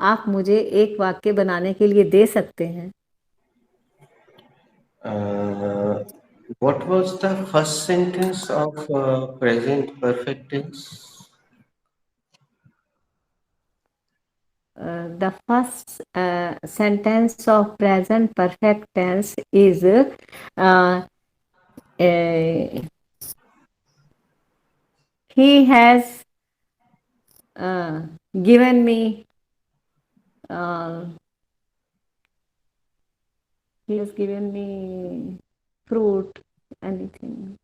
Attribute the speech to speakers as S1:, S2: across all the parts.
S1: आप मुझे एक वाक्य बनाने के लिए दे सकते हैं?
S2: Uh, what was the first sentence of present perfect tense?
S1: The first sentence of present perfect tense is he has uh, given me uh, he has given me fruit, anything.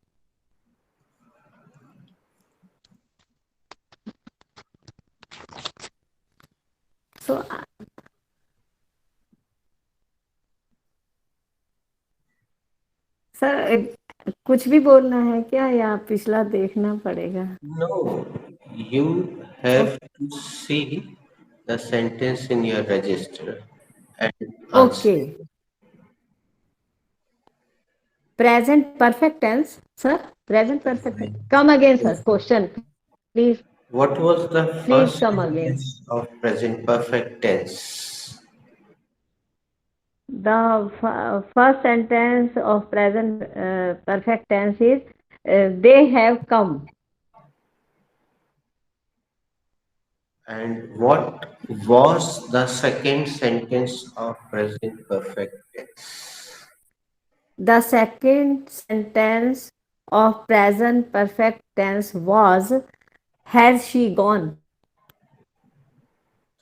S1: So sir कुछ भी बोलना है क्या, या पिछला देखना पड़ेगा?
S2: No, you have to see the sentence in your register and answer.
S1: Okay, present perfect tense sir, present perfect tense, come again sir, question please,
S2: What was the
S1: please
S2: first
S1: come again.
S2: sentence of present perfect tense?
S1: The first sentence of present perfect tense is they have come.
S2: And what was the second sentence of present perfect tense?
S1: The second sentence of present perfect tense was has she gone.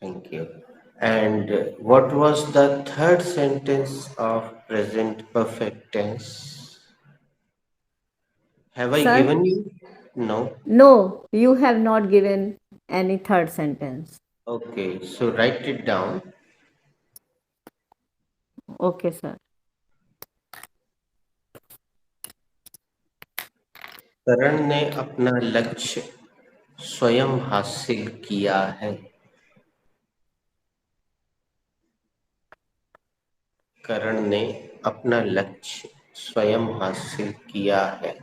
S2: Thank you. And what was the third sentence of present perfect tense? Have I
S1: Sir,
S2: given you? No.
S1: no, you have not given any third sentence.
S2: Okay, so write it down.
S1: Okay, sir.
S2: करण ने अपना लक्ष्य स्वयं हासिल किया है। करण ने अपना लक्ष्य स्वयं हासिल किया है।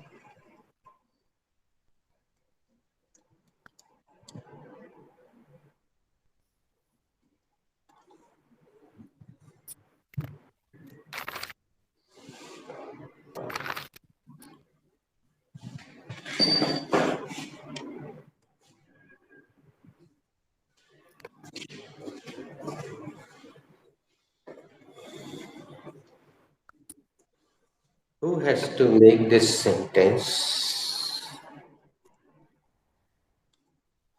S2: Who has to make this sentence?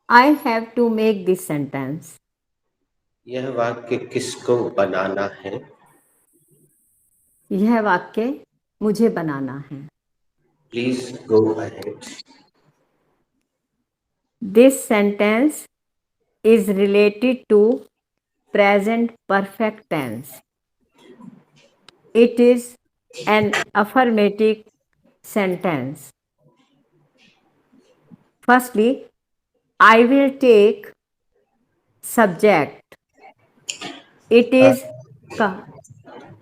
S1: I have to make this sentence.
S2: यह वाक्य किसको बनाना है?
S1: यह वाक्य मुझे बनाना है.
S2: Please go ahead.
S1: This sentence is related to present perfect tense. It is an affirmative sentence. Firstly, I will take subject. It
S2: Uh,
S1: is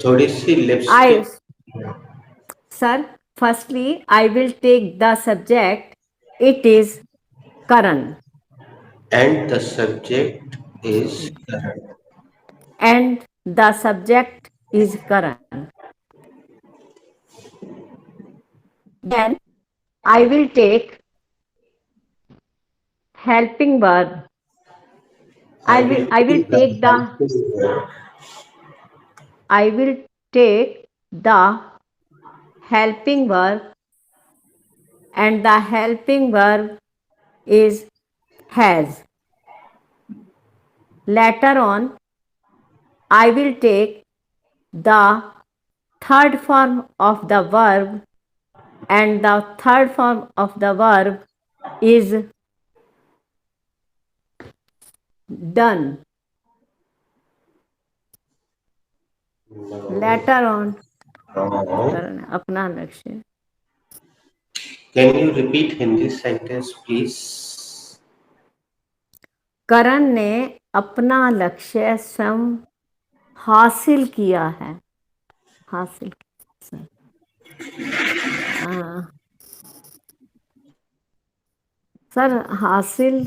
S2: थोड़ी सी
S1: I,
S2: lipstick
S1: sir. Firstly, I will take the subject. It is Karan,
S2: and the subject is Karan.
S1: and the subject is Karan. Then I will take helping verb.
S2: I will
S1: I will
S2: take the
S1: take the
S2: helping verb
S1: I will take the helping verb, and the helping verb is has. Later on, I will take the third form of the verb, and the third form of the verb is done.
S2: No.
S1: Later on,
S2: No.
S1: करना अपना लक्ष्य.
S2: Can you repeat Hindi sentence, please?
S1: करण ने अपना लक्ष्य स्वयं हासिल किया है. हासिल सर, सर हासिल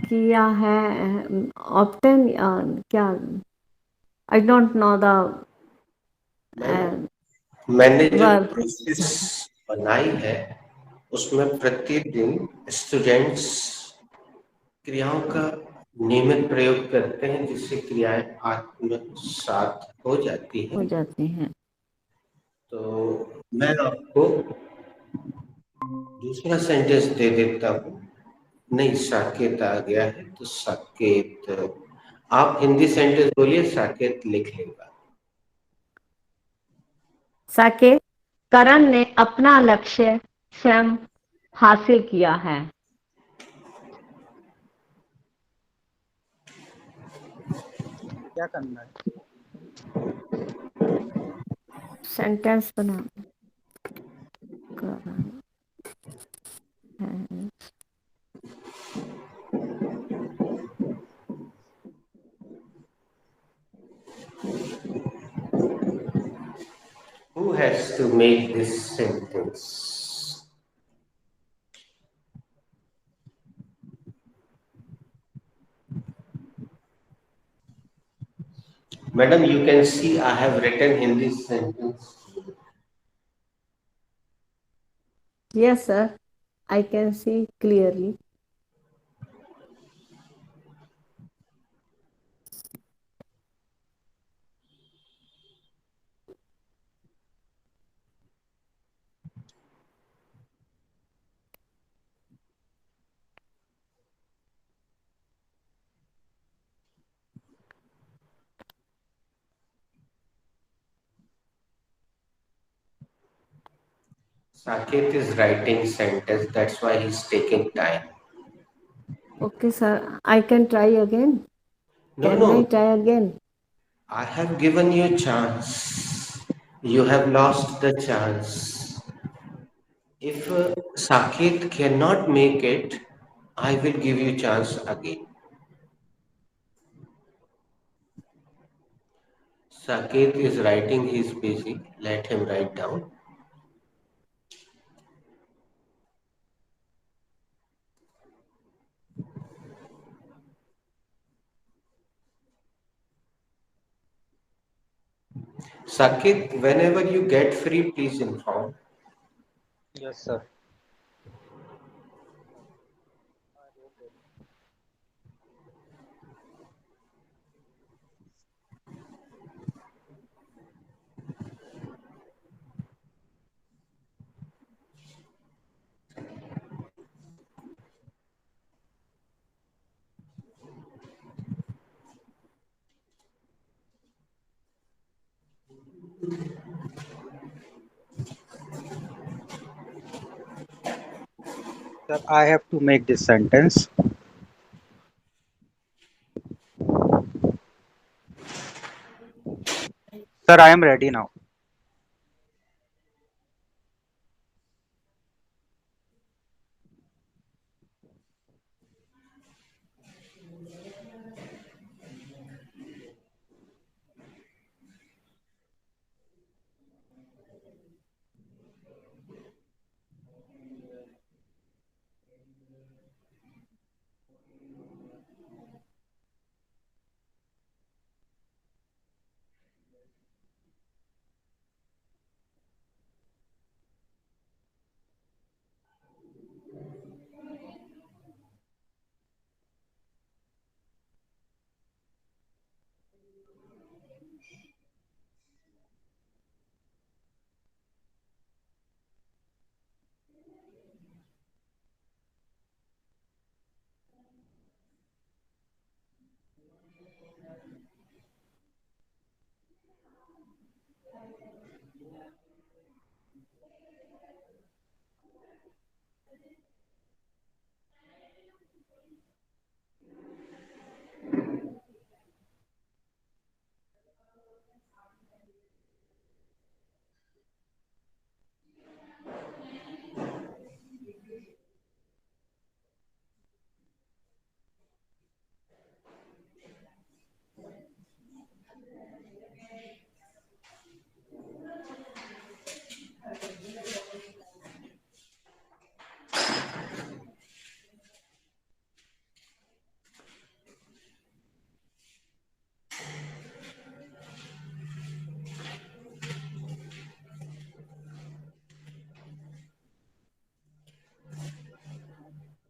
S1: किया है ऑप्टेन क्या आई डोंट नो द
S2: मैंने मैंने जो
S1: वर्ब
S2: प्रोसेस बनाई है उसमें प्रतिदिन स्टूडेंट्स क्रियाओं का नियमित प्रयोग करते हैं जिससे क्रियाएं आत्मसात हो जाती
S1: हो
S2: हैं।
S1: जाती हैं।
S2: तो मैं आपको दूसरा सेंटेंस दे देता हूँ। नहीं, साकेत आ गया है तो साकेत, आप हिंदी सेंटेंस बोलिए, साकेत लिख लेगा।
S1: साकेत, करण ने अपना लक्ष्य स्वयं हासिल किया है।
S3: क्या करना है?
S1: सेंटेंस बना करण है
S2: Who has to make this sentence? Madam, you can see I have written Hindi sentence.
S1: Yes, sir. I can see clearly.
S2: Saket is writing sentence, that's why he's taking time.
S1: Okay, sir. I can try again.
S2: No,
S1: Can I
S2: no,
S1: try again?
S2: I have given you chance. You have lost the chance. If Saket cannot make it, I will give you chance again. Saket is writing, he's busy. Let him write down. Saket, whenever you get free, please inform.
S3: Yes, sir. Sir, I have to make this sentence. Sir, I am ready now.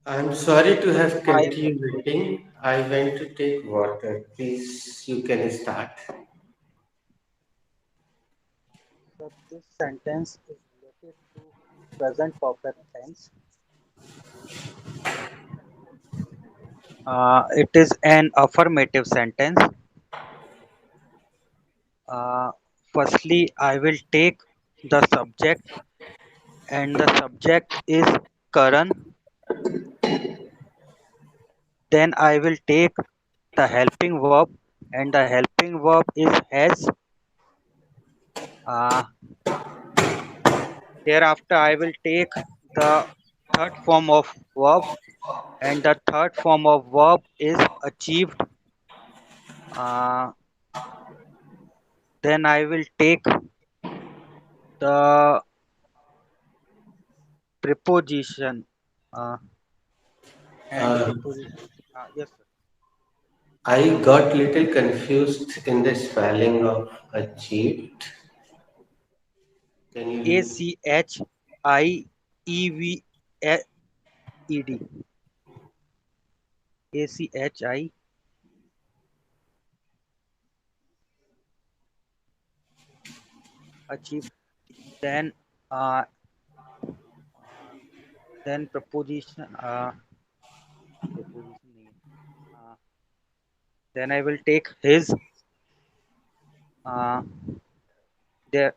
S2: I'm sorry to have
S3: I
S2: kept you waiting. I went to take water. Please, you can start.
S3: so this sentence is related to present perfect tense. It is an affirmative sentence. Uh, Firstly, I will take the subject, and the subject is Karan. Then I will take the helping verb, and the helping verb is has. Uh, Thereafter, I will take the third form of verb, and the third form of verb is achieved. Uh, then I will take the preposition and
S2: Uh,
S3: preposition. Yes, sir.
S2: I got little confused in the spelling of achieved. Can
S3: A
S2: you?
S3: C H I E V E D. A C H I achieved. Then uh, then preposition. Preposition नहीं है. Then I will take his. Uh, there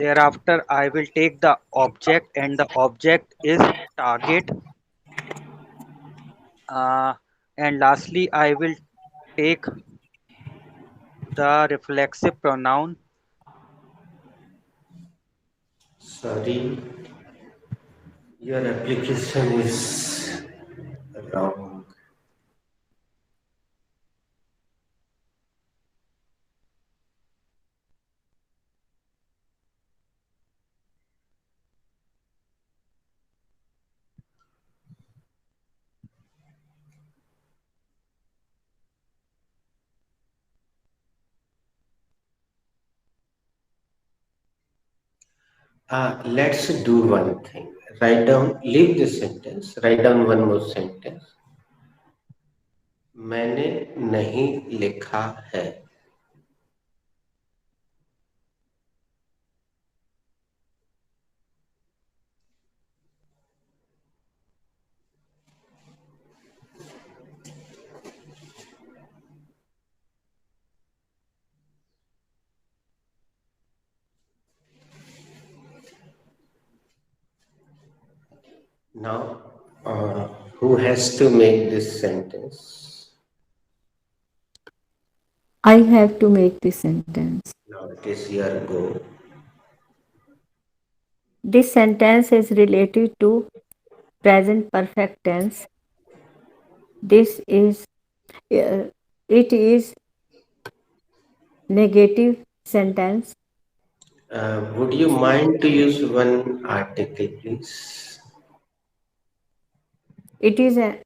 S3: Thereafter, I will take the object, and the object is target. Uh, and lastly, I will take the reflexive pronoun.
S2: Sorry, your application is wrong. Let's do one thing. Write down, leave this sentence, write down one more sentence. मैंने नहीं लिखा है. Now, who has to make this sentence?
S1: I have to make this sentence.
S2: Now it is your go.
S1: This sentence is related to present perfect tense. This is it is negative sentence.
S2: Would you mind to use one article, please?
S1: It is a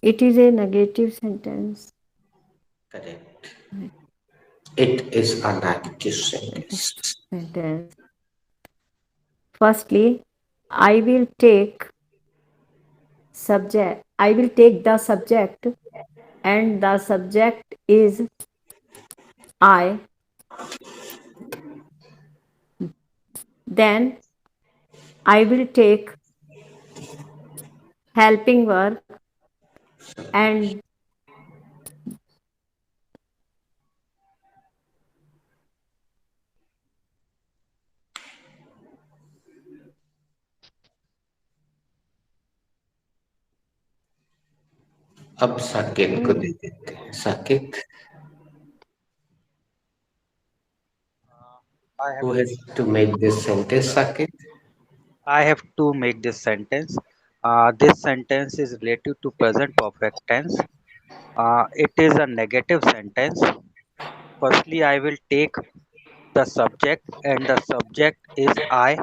S1: it is a negative sentence.
S2: Correct. It is an active sentence.
S1: Sentence. Firstly, I will take subject. I will take the subject, and the subject is I. Then I will take helping verb, and
S2: अब साकेत को दे देते हैं. Saket,
S3: I have
S2: who has to make this sentence? Saket.
S3: I have to make this sentence. This sentence is related to present perfect tense. It is a negative sentence. Firstly, I will take the subject, and the subject is I.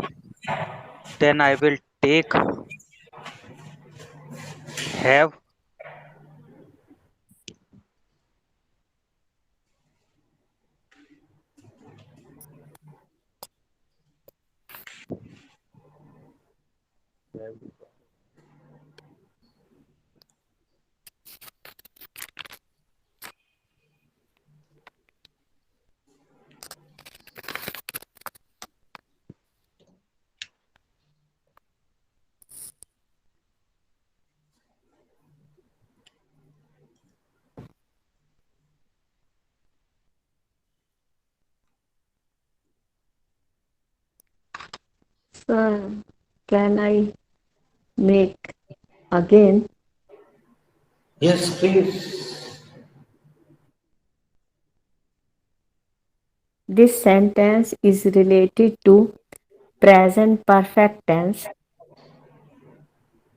S3: Then I will take have.
S1: Sir, can I make again?
S2: Yes, please.
S1: This sentence is related to present perfect tense.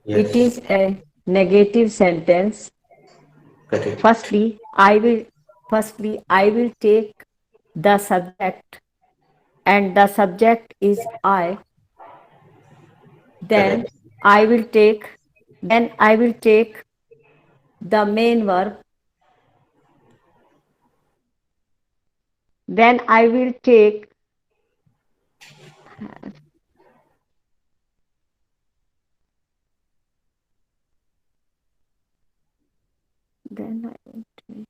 S1: It
S2: Yes,
S1: is a negative sentence.
S2: correct.
S1: Firstly, I will take the subject and the subject is I. Then
S2: Correct.
S1: I will take then I will take the main verb. Then I will take then I will take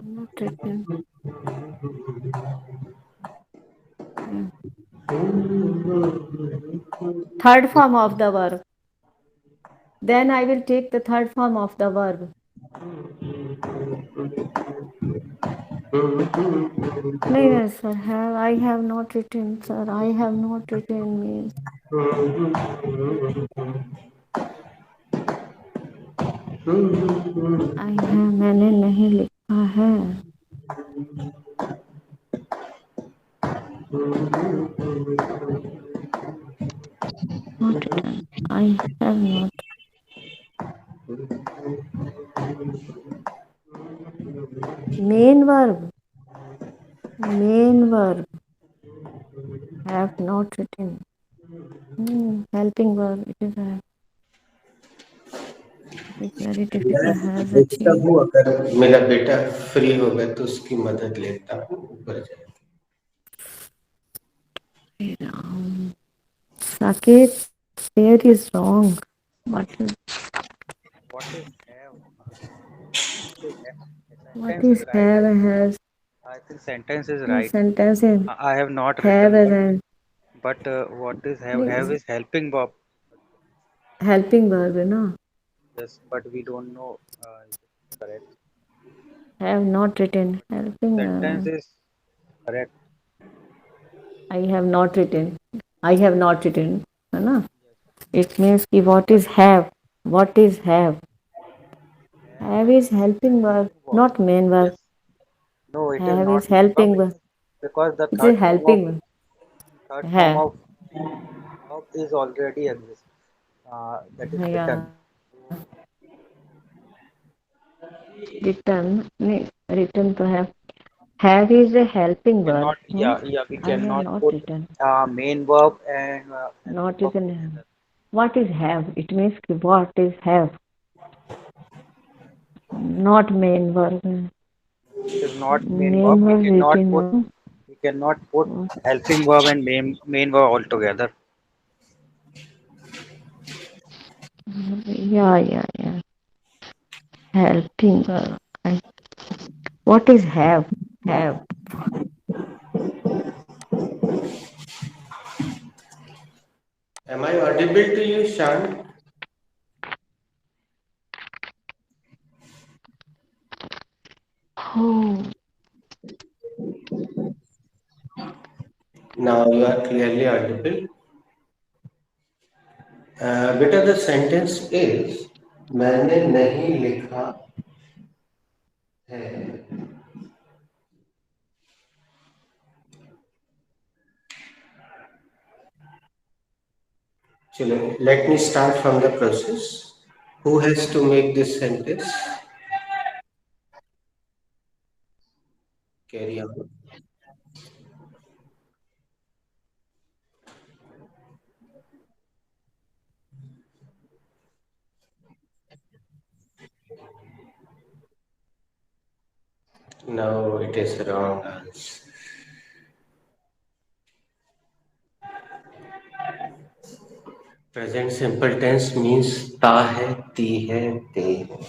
S1: not written. Third form of the verb. Then I will take the third form of the verb. No, sir. I have not written, sir. I have not written means I have मैंने नहीं लिखा है. Not written. I have not. Main verb. Main verb. Have not written. Helping verb. It is a. It is very
S2: मैं
S1: difficult. Has
S2: देखता
S1: achieved.
S2: हूँ, अगर मेरा बेटा फ्री होगा तो उसकी मदद लेता हूँ, ऊपर जाए।
S1: Saket, there is wrong. What is
S3: What is have? What is have?
S1: what
S3: Sentence is
S1: is
S3: right.
S1: have has
S3: I think sentence is
S1: a
S3: right.
S1: sentence in
S3: I have not
S1: have
S3: written,
S1: as
S3: but
S1: a
S3: what is have? Have
S1: please
S3: is helping verb.
S1: helping verb, you know.
S3: Yes, but we don't know if it's correct.
S1: Have not written
S3: But
S1: helping.
S3: sentence is correct.
S1: I have not written. I have not written. है ना?
S3: Yes,
S1: It means कि what
S3: but
S1: is have? What is have?
S3: have
S1: Have is
S3: is
S1: helping verb,
S3: helping verb.
S1: not main verb.
S3: Yes. No, it is
S1: Have is
S3: not main verb
S1: helping verb.
S3: because the
S1: It's a helping verb.
S3: third form
S1: Have.
S3: of verb is already exist. That is
S1: Yeah.
S3: written. So
S1: Written. नहीं, written तो है. Have is a helping verb.
S3: cannot, yeah, we
S1: I have
S3: cannot
S1: not
S3: put
S1: written.
S3: main verb and helping
S1: Not
S3: verb
S1: written.
S3: together.
S1: What is have? It means कि what is have, not main verb.
S3: It is not main verb.
S1: Main verb written. No?
S3: We cannot put helping verb and main verb all together.
S1: Yeah. Helping verb. What is have? Have.
S2: Am I audible to you, Shan?
S1: Oh,
S2: Now you are clearly audible. बेटा the sentence is मैंने नहीं लिखा है. चलो, let me start from the process. Who has to make this sentence? Carry on. No, it is wrong answer. Present simple tense means ता है, ती है, ते है.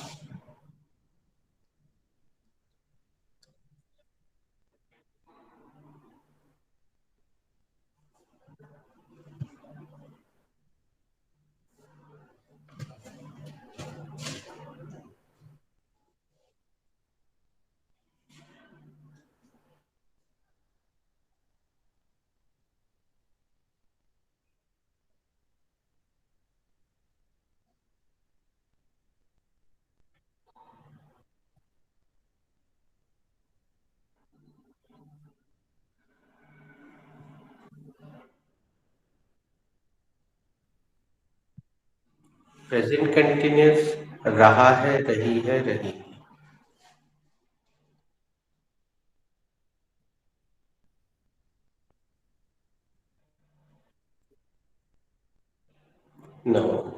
S2: प्रेजेंट कंटिन्यूस रहा है, रही है, रही. No.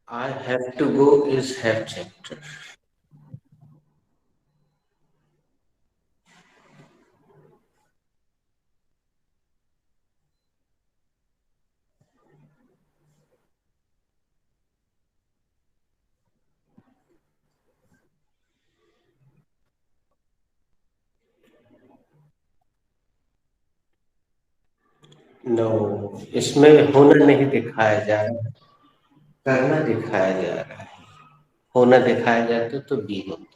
S2: I have to go is have chapter. No, इसमें होना नहीं दिखाया जा रहा, करना दिखाया जा रहा है. होना दिखाया जाता तो बी होता.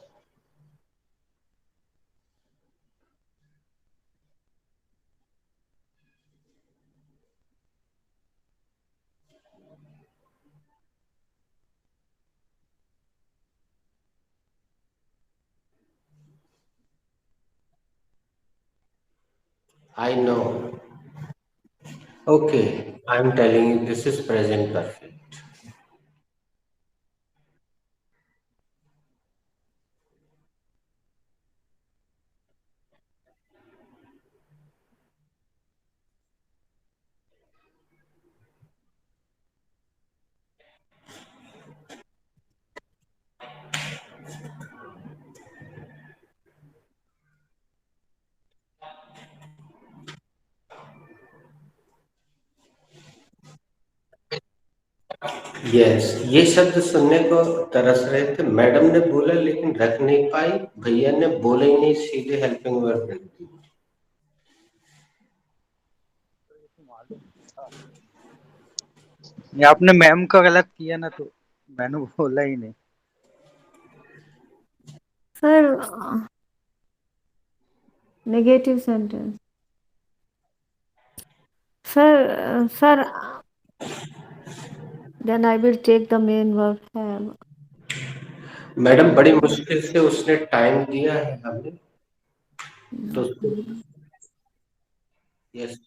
S2: I know. Okay, I'm telling you this is present perfect. Yes, ये शब्द सुनने को तरस रहे थे. मैडम ने बोला लेकिन रख नहीं पाई. भैया ने बोला ही नहीं, सीधे हेल्पिंग वर्ब रख दी.
S3: ये आपने मैम का गलत किया ना, तो मैंने बोला ही नहीं.
S1: Sir, negative sentence. Sir, then I will take the main verb have.
S2: Madam बड़ी मुश्किल से उसने टाइम दिया है हमें, तो यस.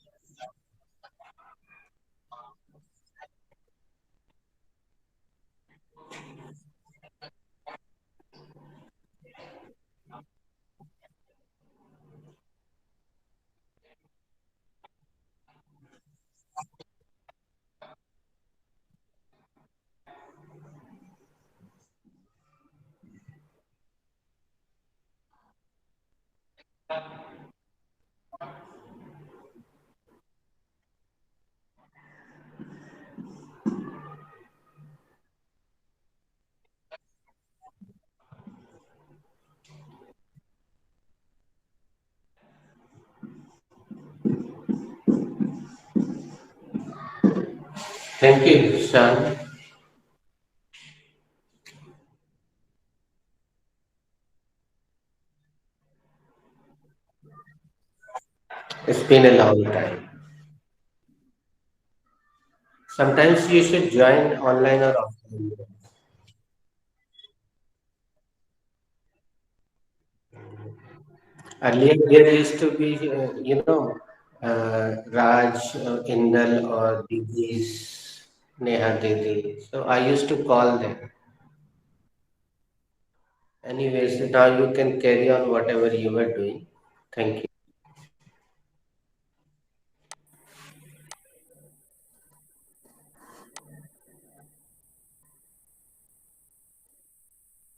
S2: थैंक यू शान. It's been a long time. Sometimes you should join online or offline. Earlier, there used to be, Raj, Indal, or Didi's, Neha Didi. So I used to call them. Anyways, now you can carry on whatever you were doing. Thank you.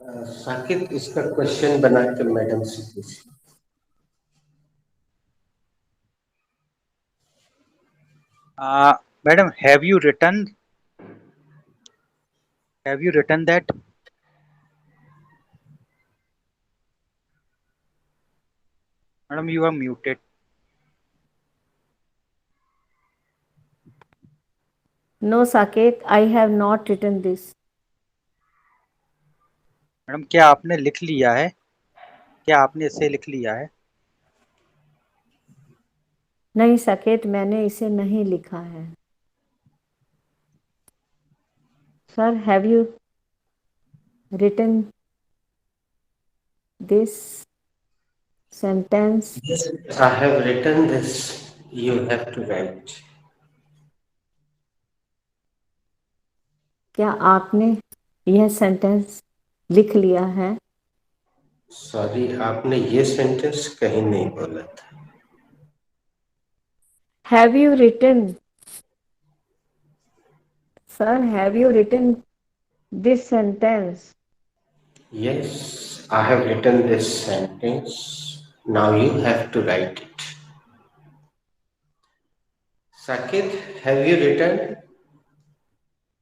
S2: Saqib इसका question बना के madam से पूछ।
S3: Madam, have you written that? Madam, you are muted.
S1: No, Saket, I have not written this.
S3: Madam क्या आपने लिख लिया है? क्या आपने इसे लिख लिया है?
S1: नहीं साकेत, मैंने इसे नहीं लिखा है। Sir, have you written this sentence?
S2: Yes, I have written this. You have to write.
S1: क्या आपने यह सेंटेंस लिख लिया है?
S2: सॉरी, आपने ये सेंटेंस कहीं नहीं बोला था।
S1: Have you written, sir, have you written this sentence?
S2: Yes, I have written this sentence. Now you have to write it. Sakit, have you written?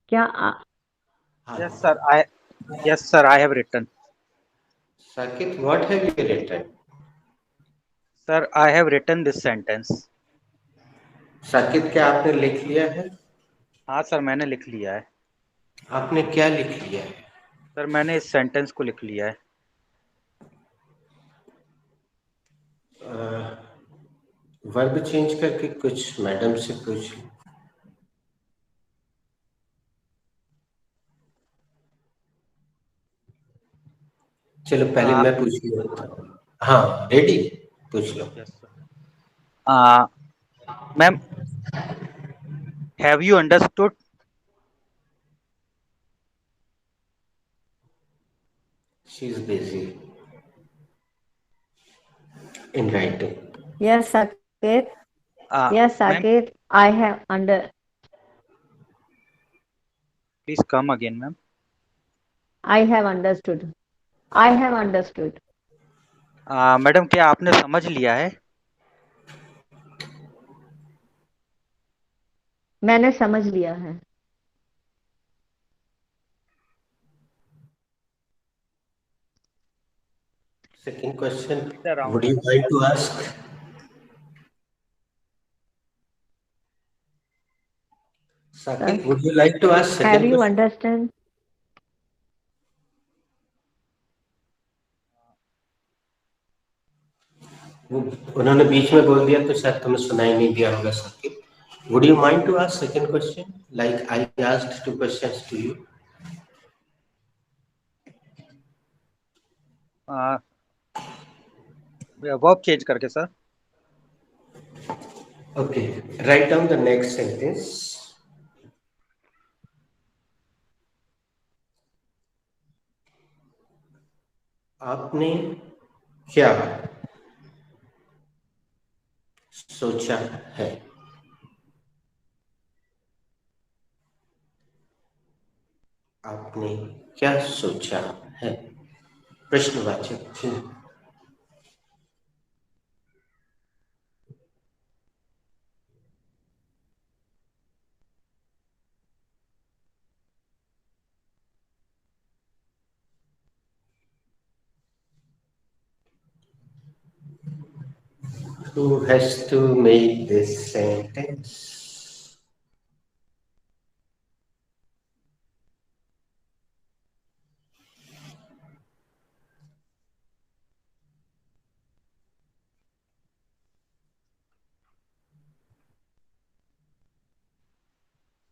S1: क्या
S3: Yes, sir. I have written.
S2: Sakit, what have you written?
S3: Sir, I have written this sentence.
S2: Saqib, क्या आपने लिख लिया है?
S3: हाँ sir, मैंने लिख लिया है।
S2: आपने क्या लिख लिया है?
S3: सर, मैंने इस सेंटेंस को लिख लिया है।
S2: वर्ब चेंज करके कुछ मैडम से पूछ लो। चलो पहले मैं पूछ लेता हूँ। हाँ, रेडी? पूछ लो।
S3: Yes, sir. Ma'am, have you understood?
S2: She is busy in writing.
S1: Yes, Saket. Yes,
S3: Ma'am,
S1: Saket, I have
S3: please come again, ma'am.
S1: I have understood. I have understood.
S3: Madam क्या आपने समझ लिया है?
S1: मैंने समझ लिया है।
S2: Second question,
S3: It's around.
S2: would you like to ask? Sakit, would you like to ask
S1: Have
S2: second
S1: you
S2: question?
S1: understand?
S2: उन्होंने बीच में बोल दिया तो शायद तुम्हें सुनाई नहीं दिया होगा Saqib. Would you mind to ask second question? Like I asked two questions to you.
S3: Verb change करके sir.
S2: Okay, write down the next sentence. आपने क्या सोचा है? आपने क्या सोचा है? प्रश्नवाचक चिन्ह। Who has to make this sentence?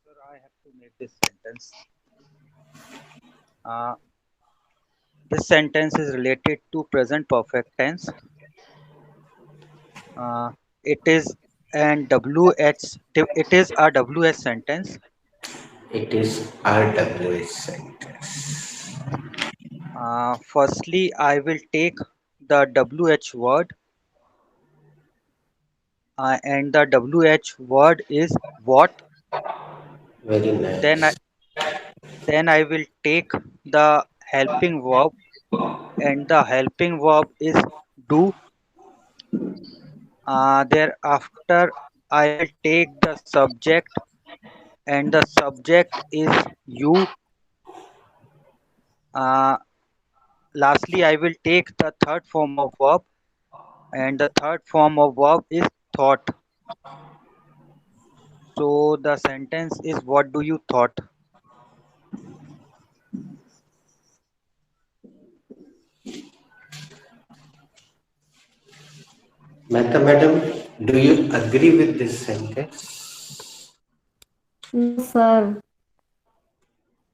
S3: Sir, I have to make this sentence. This sentence is related to present perfect tense. It is an WH. It is a WH sentence.
S2: It is RWS sentence.
S3: Firstly, I will take the WH word, and the WH word is what.
S2: Very
S3: Then I
S2: nice.
S3: then I will take the helping verb and the helping verb is do. Thereafter, I will take the subject, and the subject is you. Uh, Lastly, I will take the third form of verb, and the third form of verb is thought. So the sentence is, what do you thought?
S2: Mehta madam, do you agree with this sentence?
S1: No, sir,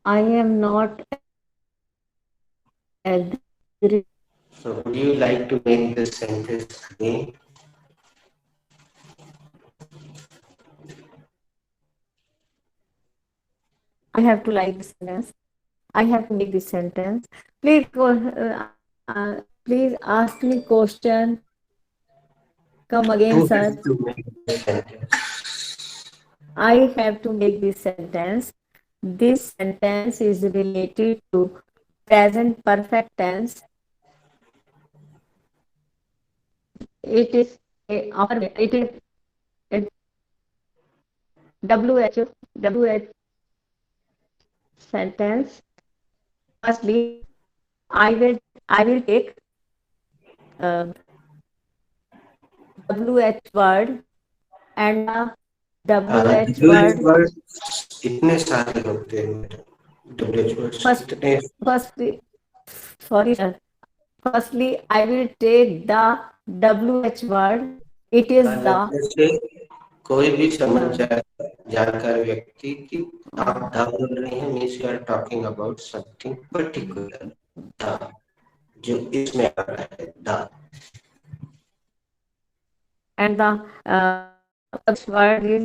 S1: I am not agree with this sentence.
S2: So would you like to make this sentence again?
S1: I have to like this sentence. I have to make this sentence. Please ask me question. Come again,
S2: Who
S1: sir.
S2: has to make this sentence?
S1: I have to make this sentence. This sentence is related to present perfect tense. It is a WH sentence. Firstly, I will take uh, WH word and the WH
S2: WH
S1: word.
S2: words इतने सारे होते हैं madam WH words
S1: First,
S2: इतने
S1: firstly, sorry, sir. Firstly, I will take the WH word. It is the
S2: लगने से कोई भी समझ
S1: uh,
S2: जाए जानकार व्यक्ति कि आप द बोल रहे हैं means you are talking about something particular the जो इसमें आ रहा है the
S1: and the word is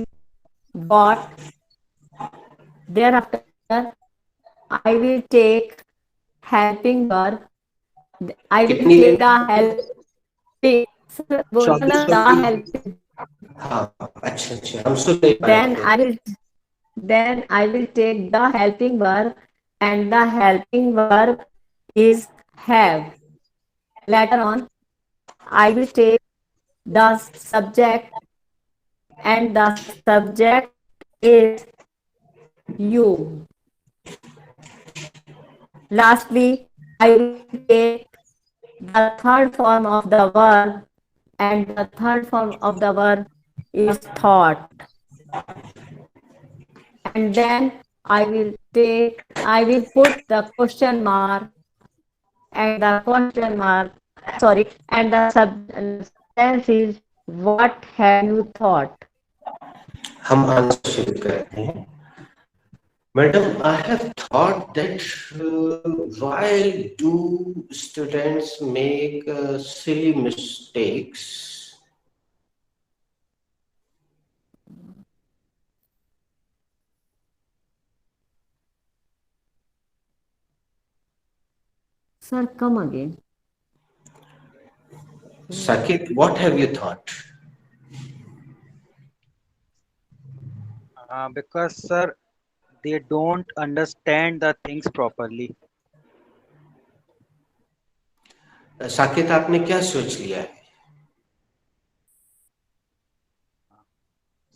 S1: what. Thereafter, I will take helping verb. I will
S2: कितनी
S1: take
S2: length
S1: the helping. Sir, बोलो ना the
S2: 24
S1: helping.
S2: हाँ अच्छा अच्छा हम सुन नहीं पाए
S1: Then
S2: थे
S1: I will then I will take the helping verb, and the helping verb is have. Later on, I will take the subject, and the subject is you. Lastly, I will take the third form of the verb, and the third form of the verb is thought. And then I will put the question mark, and the question mark, sorry, and the sentence is, what have you thought?
S2: हम answer शुरू करते हैं Madam, I have thought that why do students make silly mistakes?
S1: Sir, come again.
S2: Sakit, what have you thought?
S3: Because, sir, they don't understand the things properly.
S2: साकित आपने क्या सोच लिया है?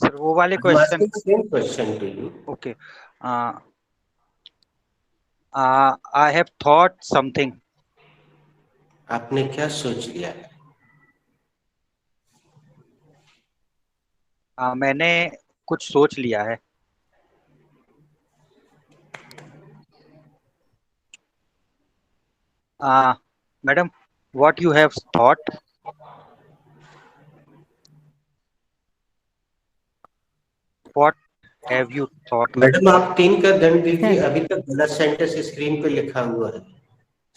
S3: Sir वो वाले
S2: I'm
S3: question.
S2: asking same question to you.
S3: Okay. I have thought something.
S2: आपने क्या सोच लिया है?
S3: मैंने कुछ सोच लिया है. Madam, what you have thought? What have you thought?
S2: Madam आप 3 का दंड दीजिए
S1: Sir,
S2: अभी तक गलत सेंटेंस स्क्रीन पे लिखा हुआ है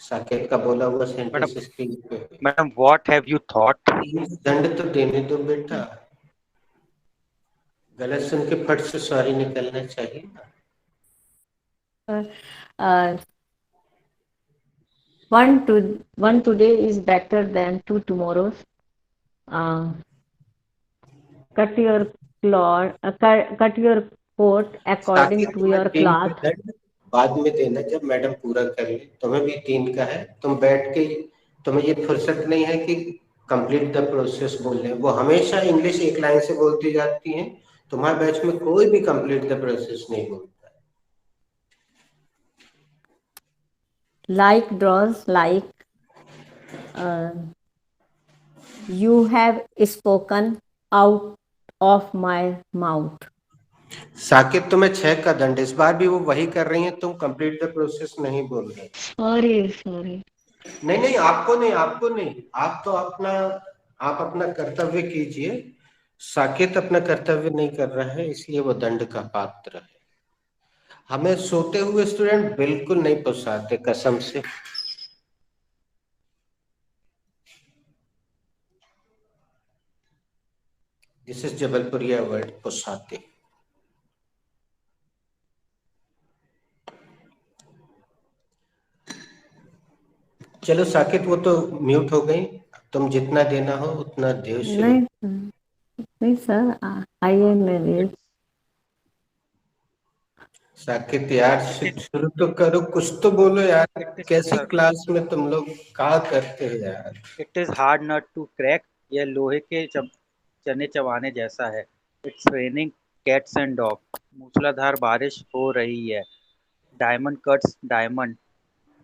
S2: साकेत का बोला हुआ
S3: मैडम,
S2: सेंटेंस स्क्रीन पे
S3: madam, what have you thought?
S2: दंड तो देने दो बेटा गलत सुन के फट से सॉरी निकलना चाहिए ना
S1: uh, one today is better than two tomorrows. Uh, cut your cut your coat according
S2: Saket
S1: to
S2: मैं
S1: your
S2: 3 का
S1: cloth.
S2: दंड बाद में देना जब मैडम पूरा कर ले। तुम्हें भी 3 का है, तुम बैठ के, तुम्हें ये फुर्सत नहीं है कि कंप्लीट द प्रोसेस बोल रहे। वो हमेशा इंग्लिश एक लाइन से बोलती जाती हैं, तुम्हारे बैच में कोई भी कंप्लीट द प्रोसेस नहीं बोलता।
S1: Like draws like you have spoken out of my mouth.
S2: Saqib, तुम्हें 6 का दंड। इस बार भी वो वही कर रही हैं, तुम कंप्लीट द प्रोसेस नहीं बोल रहे।
S1: Sorry.
S2: नहीं नहीं, आपको नहीं, आपको नहीं। आप तो अपना, आप अपना कर्तव्य कीजिए। साकेत अपना कर्तव्य नहीं कर रहा है, इसलिए वो दंड का पात्र है। हमें सोते हुए स्टूडेंट बिल्कुल नहीं पुसाते, कसम से। दिस इज जबलपुरिया वर्ड, पुसाते। चलो साकेत, वो तो म्यूट हो गई। तुम जितना देना हो उतना दो शुरू।
S1: नहीं नहीं sir, I am married.
S2: Saket यार,
S3: इट इज
S2: शुरू तो करो, कुछ तो बोलो यार।
S3: इट इज
S2: कैसी
S3: सर,
S2: क्लास में तुम लोग क्या करते हो यार।
S3: It is hard nut to crack. यह लोहे के चने चबाने जैसा है। It's raining cats and dog. मूसलाधार बारिश हो रही है। Diamond cuts diamond.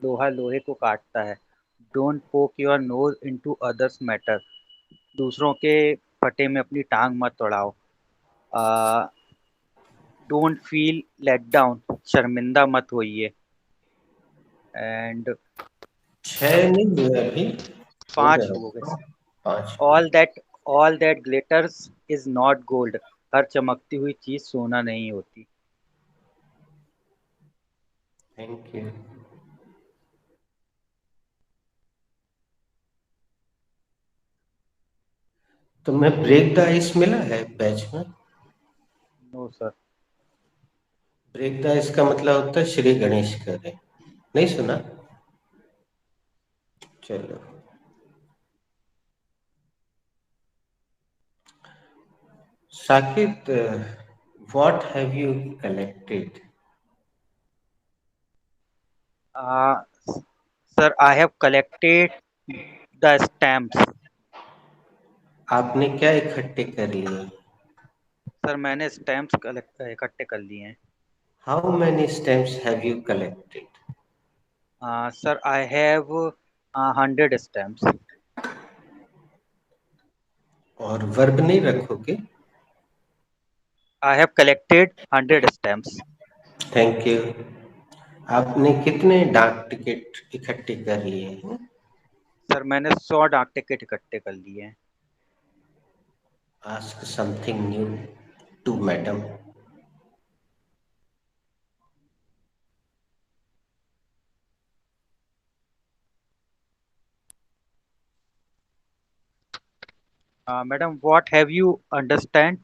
S3: लोहा लोहे को काटता है। Don't poke your nose into others matter. दूसरों के फटे में अपनी टांग मत अड़ाओ। Don't feel let down. शर्मिंदा मत होइए। एंड
S2: 6 नहीं हुए अभी, हो
S3: पांच
S2: गए।
S3: हो गए।
S2: 5।
S3: All that all that glitters is not gold. हर चमकती हुई चीज सोना नहीं होती।
S2: Thank you. तुम्हें ब्रेक द आइस मिला है बैच में?
S3: No sir.
S2: Break the ice का मतलब होता है श्री गणेश करे। नहीं सुना? चलो। Saqib, what have you collected?
S3: Sir, I have collected the stamps.
S2: आपने क्या इकट्ठे कर लिए?
S3: सर, मैंने स्टैम्प्स इकट्ठे कर लिए हैं।
S2: How many stems have you collected?
S3: Sir, I have 100 stamps.
S2: और वर्ब नहीं रखोगे?
S3: आई have collected 100 stamps.
S2: Thank you. आपने कितने डाक टिकट इकट्ठे कर लिए हैं?
S3: सर, मैंने 100 डाक टिकट इकट्ठे कर लिए हैं।
S2: Ask something new to madam.
S3: Madam, what have you understand?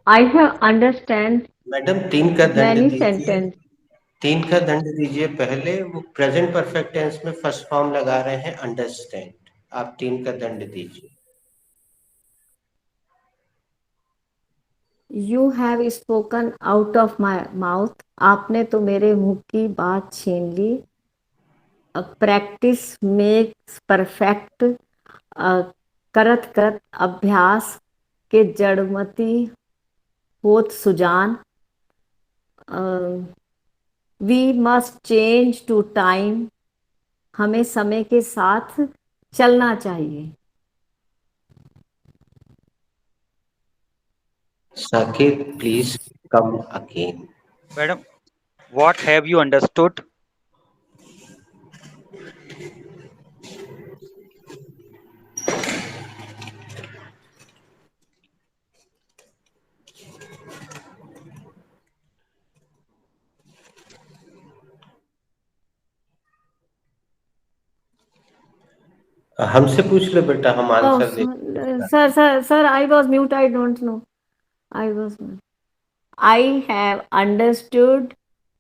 S1: I have understand
S2: madam, 3 का दंड
S1: many
S2: दीजिए।
S1: sentence.
S2: 3 का दंड दीजिए। पहले वो प्रेजेंट परफेक्ट टेंस में फर्स्ट फॉर्म लगा रहे हैं, अंडरस्टैंड। आप 3 का दंड दीजिए।
S1: You have spoken out of my mouth. आपने तो मेरे मुंह की बात छीन ली। Practice makes perfect. करत करत अभ्यास के जड़मती होत सुजान। We must change to time. हमें समय के साथ चलना चाहिए।
S2: Saqib, please come again.
S3: Madam, what have you understood?
S2: हमसे पूछ लो बेटा, हम
S1: Oh,
S2: आंसर दे।
S1: sir, I was mute. I don't know. I was. I have understood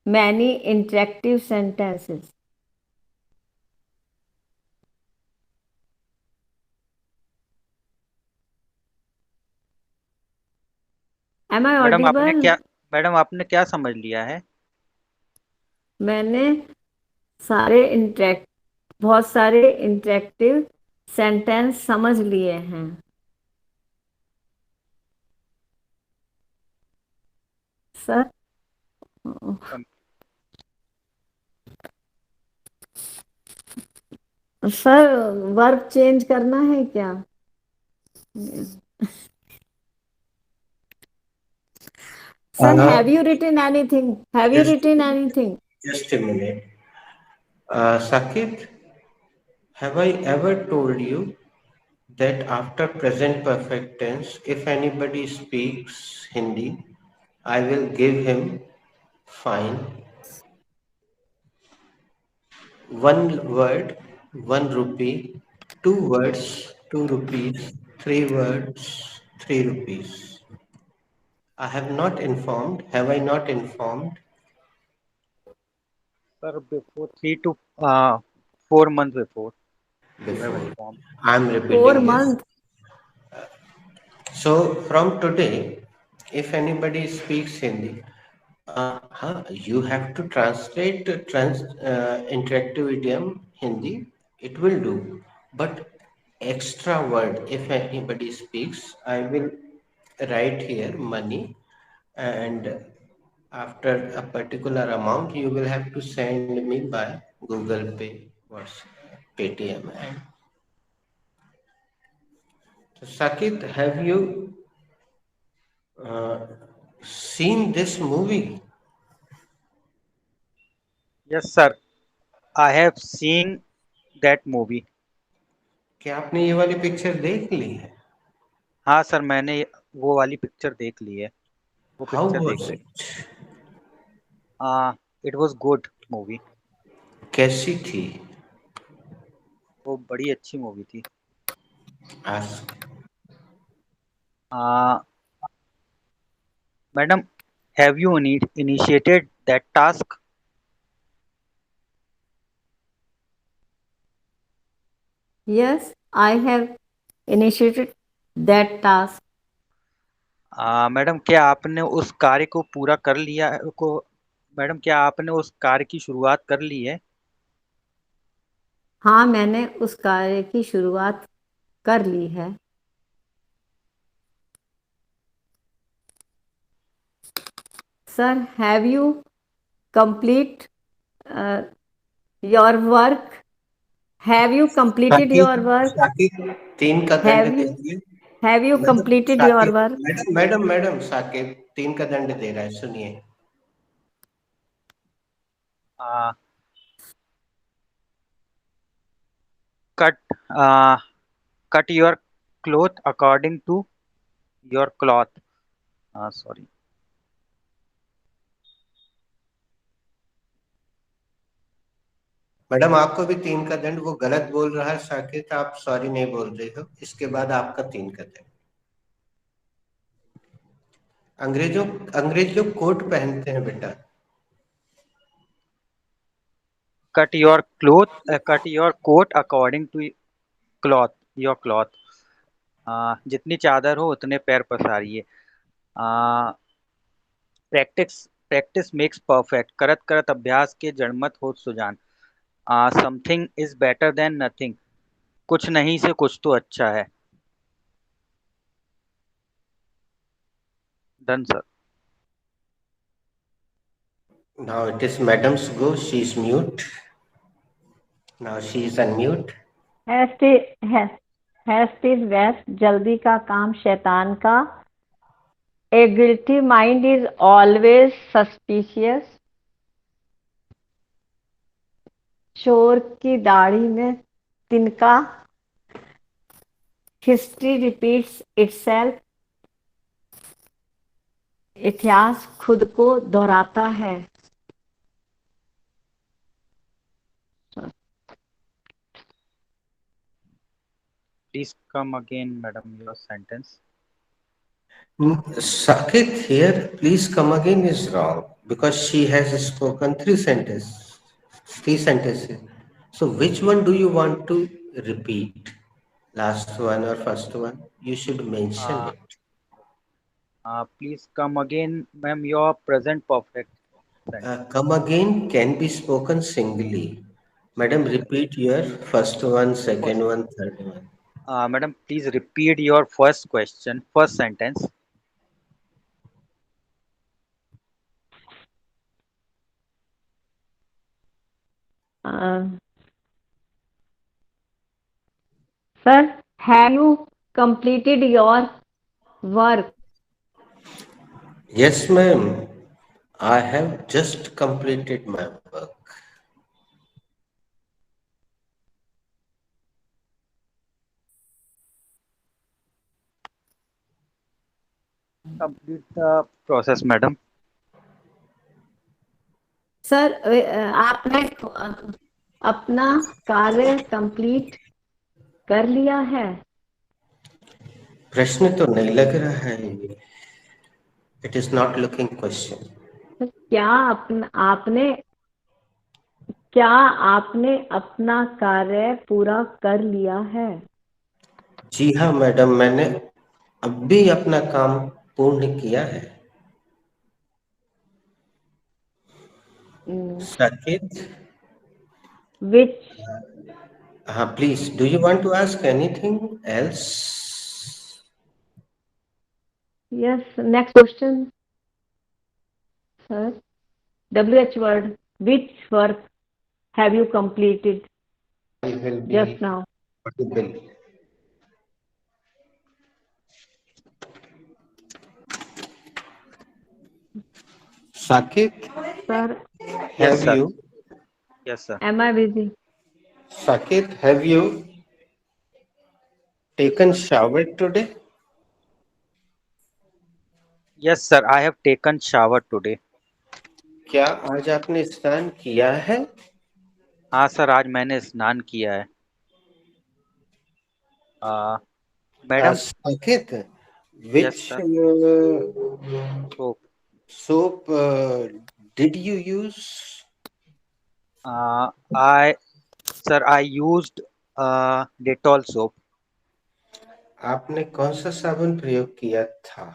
S1: many interactive sentences. Am I
S3: madam आपने
S1: audible?
S3: क्या मैडम आपने क्या समझ लिया है?
S1: मैंने सारे इंटरेक्ट बहुत सारे इंटरेक्टिव सेंटेंस समझ लिए हैं सर। सर, वर्ब चेंज करना है क्या? Sir,
S2: Uh,
S1: have you written anything? Have you
S2: just,
S1: written anything?
S2: just a minute. Sakit, have I ever told you that after present perfect tense, if anybody speaks Hindi, I will give him fine. One word, 1 rupee. Two words, 2 rupees. Three words, 3 rupees. I have not informed. Have I not informed
S3: sir before 3 to 4 months before you have
S2: before?
S3: informed.
S2: I am
S1: 4
S2: repeating this.
S1: month?
S2: So from today, if anybody speaks Hindi, you have to translate interactive idiom Hindi. It will do, but extra word. If anybody speaks, I will write here money, and after a particular amount, you will have to send me by Google Pay, Paytm, and so Sakit, have you uh, seen this movie?
S3: Yes, sir. I have seen that movie.
S2: क्या आपने ये वाली picture देख ली है?
S3: हाँ sir, मैंने वो वाली पिक्चर देख ली है। वो
S2: हाउ
S3: पिक्चर देख
S2: वाज
S3: ली।
S2: It?
S3: It was good movie.
S2: कैसी थी?
S3: वो बड़ी अच्छी मूवी थी।
S2: आज
S3: आ, madam, have you initiated that task?
S1: Yes, I have initiated that task.
S3: Madam, क्या आपने उस कार्य को पूरा कर लिया को मैडम, क्या आपने उस कार्य की शुरुआत कर ली है?
S1: हाँ, मैंने उस कार्य की शुरुआत कर ली है। Sir, have you complete your work? Have you completed
S2: Saqib,
S1: your work?
S2: Saqib, 3 का दंड
S1: हैव यू
S2: दीजिए।
S1: Have you
S2: madam
S1: completed your
S2: Saqib,
S1: work?
S2: Madam Saqib 3 का दंड दे रहा है, सुनिए।
S3: Cut cut your cloth according to your cloth. Sorry.
S2: Madam आपको भी 3 का दंड, वो गलत बोल रहा है साकिब, आप सॉरी नहीं बोल रहे हो, इसके बाद आपका 3 का दंड। अंग्रेजों अंग्रेज लोग कोट पहनते हैं बेटा।
S3: Cut your coat according to cloth your cloth. जितनी चादर हो उतने पैर पसारिए। Practice practice makes perfect. करत करत अभ्यास के जड़मत हो सुजान। Something is better than nothing. कुछ नहीं से कुछ तो अच्छा है। Done sir.
S2: Now it is madam's go, she is mute. Now she is unmute.
S1: Haste haste is best, जल्दी का काम शैतान का। A guilty mind is always suspicious. चोर की दाढ़ी में तिनका। History repeats itself. इतिहास खुद को दोहराता है।
S3: Please come again madam your sentence.
S2: Sakit here, please come again is wrong because she has spoken three sentences. So which one do you want to repeat? Last one or first one? You should mention it.
S3: Please come again, ma'am, your present perfect sentence.
S2: Come again can be spoken singly. Madam, repeat your first one, second
S3: First,
S2: one, third one.
S3: madam, please repeat your first question, first sentence.
S1: Uh, Sir, have you completed your work?
S2: Yes, ma'am. I have just completed my work.
S3: Complete the process, madam.
S1: Sir आपने अपना कार्य complete कर लिया है?
S2: प्रश्न तो नहीं लग रहा है ये. It is not looking question.
S1: क्या क्या आपने अपना कार्य पूरा कर लिया है?
S2: जी हाँ मैडम, मैंने अब भी अपना काम पूर्ण किया है. साकेत,
S1: विच
S2: हाँ please, do you want to ask anything else?
S1: Yes, next question sir. WH word, which work have you completed
S2: I will
S1: just
S2: be
S1: now?
S2: audible. Saket,
S1: Sir,
S3: Yes,
S2: have
S3: sir.
S2: you?
S3: Yes, sir.
S1: am I busy?
S2: Saket, have you taken shower today?
S3: Yes, sir. I have taken shower today.
S2: क्या आज आपने स्नान किया है?
S3: हाँ sir, आज मैंने स्नान किया है. Madam.
S2: Saket,
S3: Yes,
S2: which
S3: sir. So,
S2: soap did you use?
S3: I sir, I used Dettol soap.
S2: आपने कौन सा साबुन प्रयोग किया था?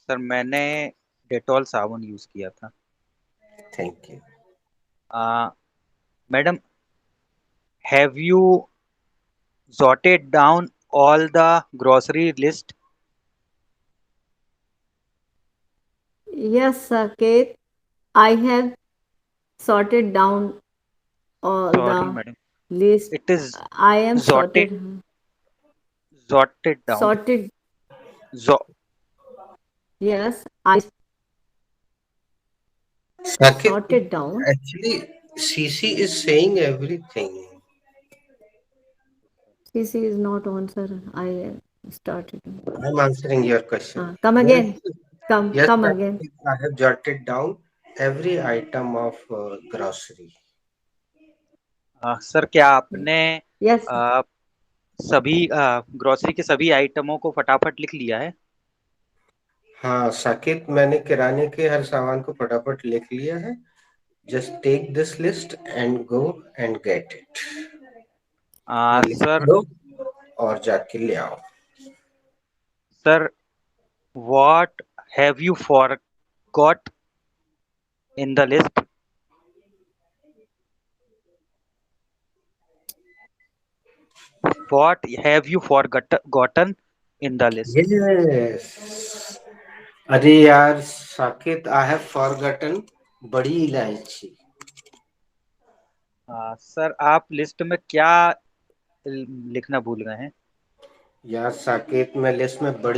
S3: सर, मैंने डेटॉल साबुन यूज किया था.
S2: Thank you.
S3: Madam, have you jotted down all the grocery list?
S1: Yes, Saket, I have sorted down all
S3: Sorry,
S1: the
S3: madam.
S1: list.
S3: It is
S1: I am
S3: jotted jotted down.
S1: sorted.
S3: Jo-
S1: Yes, I
S2: Saket,
S1: sorted down.
S2: actually, CC is saying everything.
S1: CC is not on, sir. I started.
S2: I'm answering your question.
S1: Come
S2: Yes,
S1: again. Come,
S2: yes,
S1: come again.
S2: Saket, I have jotted down every item of grocery.
S3: Sir, क्या आपने
S1: Yes,
S3: अ, सभी grocery के सभी आइटमों को फटाफट लिख लिया है?
S2: हाँ साकेत, मैंने किराने के हर सामान को फटाफट लिख लिया है. Just take this list and go and get it. ये लिख
S3: सर.
S2: लो और जाके ले आओ.
S3: Sir, what have you forgot in the list? What have you forgotten in the list?
S2: Yes. अरे यार साकेत, आई हैव फॉरगॉटन बड़ी इलायची.
S3: सर, आप लिस्ट में क्या लिखना भूल गए हैं?
S2: यार साकेत, मैं लिस्ट में बड़ी